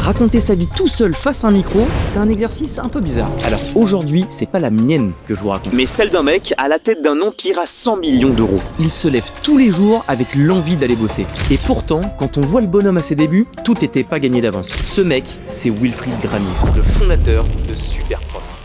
Raconter sa vie tout seul face à un micro, c'est un exercice un peu bizarre. Alors aujourd'hui, c'est pas la mienne que je vous raconte, mais celle d'un mec à la tête d'un empire à 100 millions d'euros. Il se lève tous les jours avec l'envie d'aller bosser. Et pourtant, quand on voit le bonhomme à ses débuts, tout n'était pas gagné d'avance. Ce mec, c'est Wilfried Granier, le fondateur de Superprof.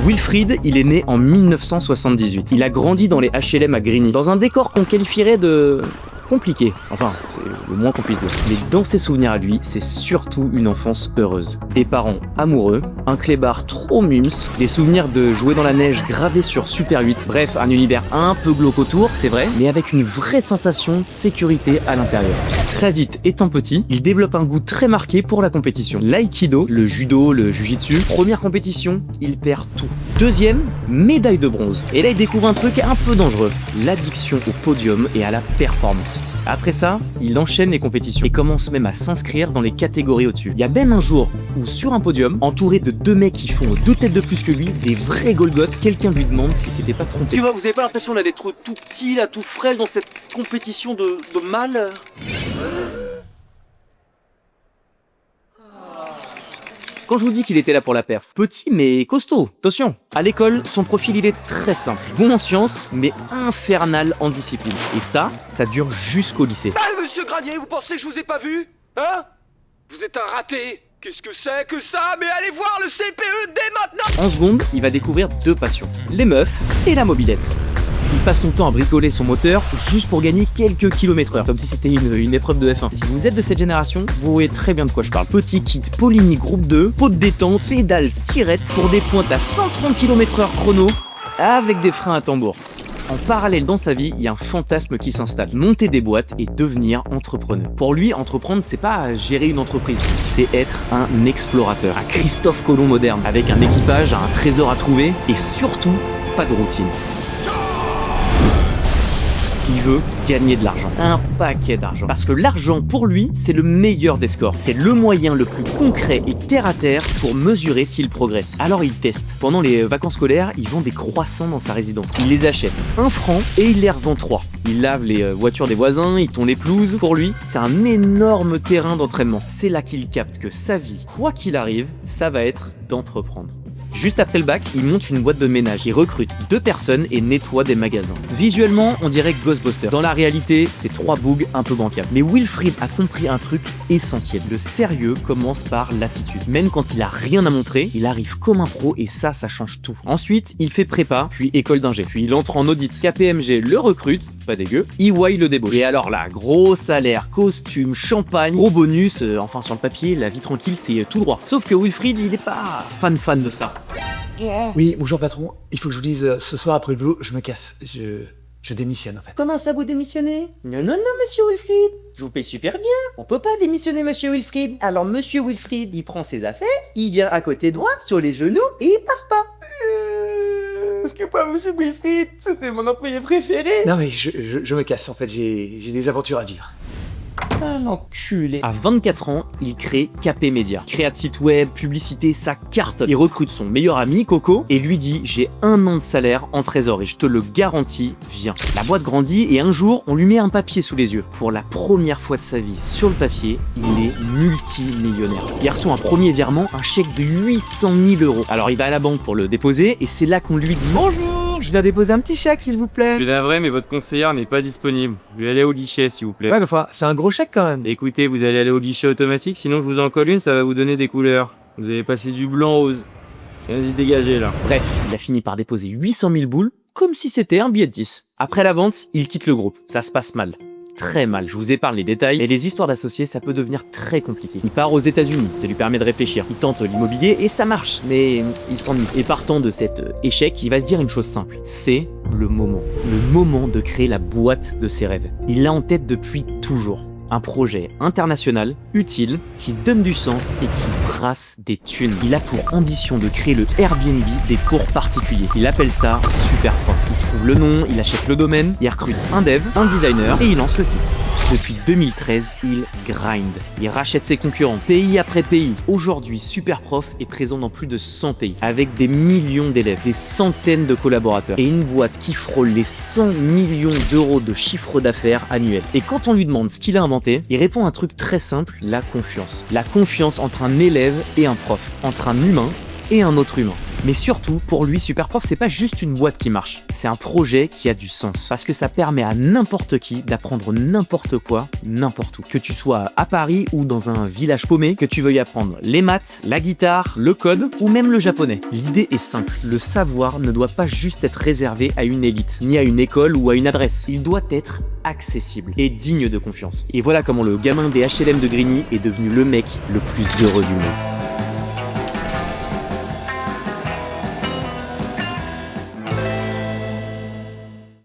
Wilfried, il est né en 1978. Il a grandi dans les HLM à Grigny, dans un décor qu'on qualifierait de compliqué. Enfin, c'est le moins qu'on puisse dire. Mais dans ses souvenirs à lui, c'est surtout une enfance heureuse. Des parents amoureux, un clébard trop mums, des souvenirs de jouer dans la neige gravés sur Super 8. Bref, un univers un peu glauque autour, c'est vrai, mais avec une vraie sensation de sécurité à l'intérieur. Très vite, étant petit, il développe un goût très marqué pour la compétition. L'aïkido, le judo, le jujitsu. Première compétition, il perd tout. Deuxième, médaille de bronze. Et là, il découvre un truc un peu dangereux, l'addiction au podium et à la performance. Après ça, il enchaîne les compétitions et commence même à s'inscrire dans les catégories au-dessus. Il y a même un jour où sur un podium, entouré de deux mecs qui font 2 têtes de plus que lui, des vrais Golgoth, quelqu'un lui demande s'il s'était pas trompé. Tu vois, vous avez pas l'impression là d'être tout petit, là, tout frêle dans cette compétition de mal? Quand je vous dis qu'il était là pour la perf, petit mais costaud, attention. À l'école, son profil il est très simple. Bon en sciences, mais infernal en discipline. Et ça dure jusqu'au lycée. Ah, monsieur Granier, vous pensez que je vous ai pas vu? Hein? Vous êtes un raté. Qu'est-ce que c'est que ça? Mais allez voir le CPE dès maintenant! En seconde, il va découvrir 2 passions, les meufs et la mobilette. Il passe son temps à bricoler son moteur juste pour gagner quelques kilomètres/heure, comme si c'était une épreuve de F1. Si vous êtes de cette génération, vous voyez très bien de quoi je parle. Petit kit Polini groupe 2, pot de détente, pédale sirette pour des pointes à 130 km/h chrono avec des freins à tambour. En parallèle dans sa vie, il y a un fantasme qui s'installe, monter des boîtes et devenir entrepreneur. Pour lui, entreprendre, c'est pas gérer une entreprise, c'est être un explorateur, un Christophe Colomb moderne, avec un équipage, un trésor à trouver et surtout, pas de routine. Il veut gagner de l'argent, un paquet d'argent. Parce que l'argent, pour lui, c'est le meilleur des scores. C'est le moyen le plus concret et terre à terre pour mesurer s'il progresse. Alors il teste. Pendant les vacances scolaires, il vend des croissants dans sa résidence. Il les achète 1 franc et il les revend 3. Il lave les voitures des voisins, il tond les pelouses. Pour lui, c'est un énorme terrain d'entraînement. C'est là qu'il capte que sa vie, quoi qu'il arrive, ça va être d'entreprendre. Juste après le bac, il monte une boîte de ménage, il recrute 2 personnes et nettoie des magasins. Visuellement, on dirait Ghostbusters. Dans la réalité, c'est 3 bougs un peu bancables. Mais Wilfried a compris un truc essentiel. Le sérieux commence par l'attitude. Même quand il a rien à montrer, il arrive comme un pro et ça change tout. Ensuite, il fait prépa, puis école d'ingé. Puis il entre en audit. KPMG le recrute, pas dégueu. EY le débauche. Et alors là, gros salaire, costume, champagne, gros bonus, enfin sur le papier, la vie tranquille, c'est tout droit. Sauf que Wilfried, il est pas fan de ça. Oui, bonjour patron. Il faut que je vous dise, ce soir après le boulot, je me casse. Je démissionne en fait. Comment ça vous démissionnez? Non, monsieur Wilfried. Je vous paye super bien. On peut pas démissionner, monsieur Wilfried. Alors, monsieur Wilfried, il prend ses affaires, il vient à côté de moi, sur les genoux, et il part pas. Parce que pas monsieur Wilfried, c'était mon employé préféré. Non mais je me casse en fait, j'ai des aventures à vivre. Ah, l'enculé. À 24 ans, il crée KP Media. Créa de site web, publicité, ça cartonne. Il recrute son meilleur ami, Coco, et lui dit « J'ai 1 an de salaire en trésorerie, je te le garantis, viens ». La boîte grandit et un jour, on lui met un papier sous les yeux. Pour la première fois de sa vie, sur le papier, il est multimillionnaire. Il reçoit un premier virement, un chèque de 800 000 euros. Alors il va à la banque pour le déposer, et c'est là qu'on lui dit « Bonjour, Je viens déposer un petit chèque, s'il vous plaît. Je suis navré, mais votre conseillère n'est pas disponible. Je vais aller au guichet, s'il vous plaît. Ouais, mais enfin, c'est un gros chèque quand même. Écoutez, vous allez aller au guichet automatique, sinon je vous en colle une, ça va vous donner des couleurs. Vous allez passer du blanc au rose. Vas-y, dégagez là. Bref, il a fini par déposer 800 000 boules, comme si c'était un billet de 10. Après la vente, il quitte le groupe. Ça se passe mal. Très mal, je vous épargne les détails, et les histoires d'associés, ça peut devenir très compliqué. Il part aux États-Unis, ça lui permet de réfléchir. Il tente l'immobilier et ça marche, mais il s'ennuie. Et partant de cet échec, il va se dire une chose simple, c'est le moment de créer la boîte de ses rêves. Il l'a en tête depuis toujours. Un projet international, utile, qui donne du sens et qui brasse des thunes. Il a pour ambition de créer le Airbnb des cours particuliers. Il appelle ça Superprof. Il trouve le nom, il achète le domaine, il recrute un dev, un designer et il lance le site. Depuis 2013, il grind. Il rachète ses concurrents, pays après pays. Aujourd'hui, Superprof est présent dans plus de 100 pays, avec des millions d'élèves, des centaines de collaborateurs, et une boîte qui frôle les 100 millions d'euros de chiffre d'affaires annuel. Et quand on lui demande ce qu'il a inventé, il répond à un truc très simple, la confiance. La confiance entre un élève et un prof, entre un humain et un autre humain. Mais surtout, pour lui, Superprof, c'est pas juste une boîte qui marche. C'est un projet qui a du sens. Parce que ça permet à n'importe qui d'apprendre n'importe quoi, n'importe où. Que tu sois à Paris ou dans un village paumé, que tu veuilles apprendre les maths, la guitare, le code ou même le japonais. L'idée est simple. Le savoir ne doit pas juste être réservé à une élite, ni à une école ou à une adresse. Il doit être accessible et digne de confiance. Et voilà comment le gamin des HLM de Grigny est devenu le mec le plus heureux du monde.